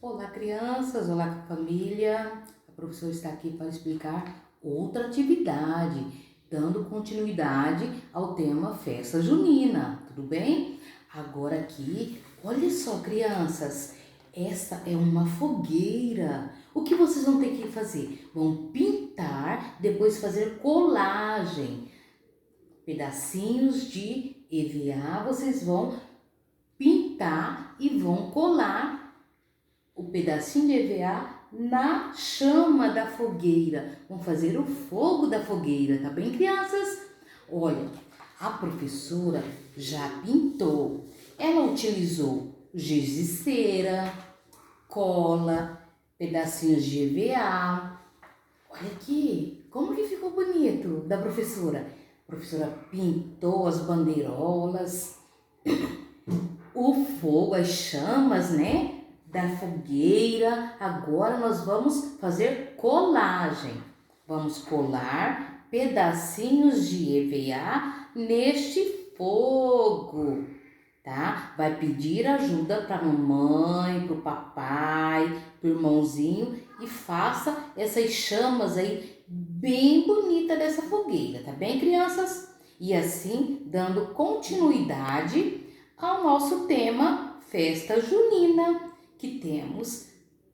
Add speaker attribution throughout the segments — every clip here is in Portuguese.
Speaker 1: Olá, crianças! Olá, família! A professora está aqui para explicar outra atividade, dando continuidade ao tema Festa Junina, tudo bem? Agora aqui, olha só, crianças, essa é uma fogueira. O que vocês vão ter que fazer? Vão pintar, depois fazer colagem. Pedacinhos de EVA, vocês vão pintar e vão colar o pedacinho de EVA na chama da fogueira. Vamos fazer o fogo da fogueira, tá bem, crianças? Olha, a professora já pintou. Ela utilizou giz de cera, cola, pedacinhos de EVA. Olha aqui, como que ficou bonito da professora. A professora pintou as bandeirolas, o fogo, as chamas, né? Da fogueira. Agora nós vamos fazer colagem. Vamos colar pedacinhos de EVA neste fogo, tá? Vai pedir ajuda para a mamãe, para o papai, para o irmãozinho e faça essas chamas aí bem bonita dessa fogueira, tá bem, crianças? E assim, dando continuidade ao nosso tema Festa Junina, que temos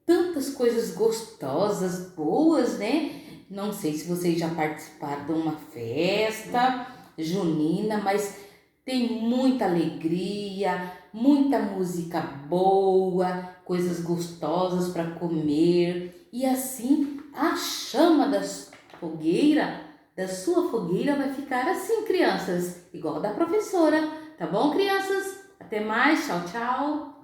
Speaker 1: tantas coisas gostosas, boas, né? Não sei se vocês já participaram de uma festa junina, mas tem muita alegria, muita música boa, coisas gostosas para comer. E assim, a chama da sua fogueira vai ficar assim, crianças, igual da professora. Tá bom, crianças? Até mais, tchau, tchau!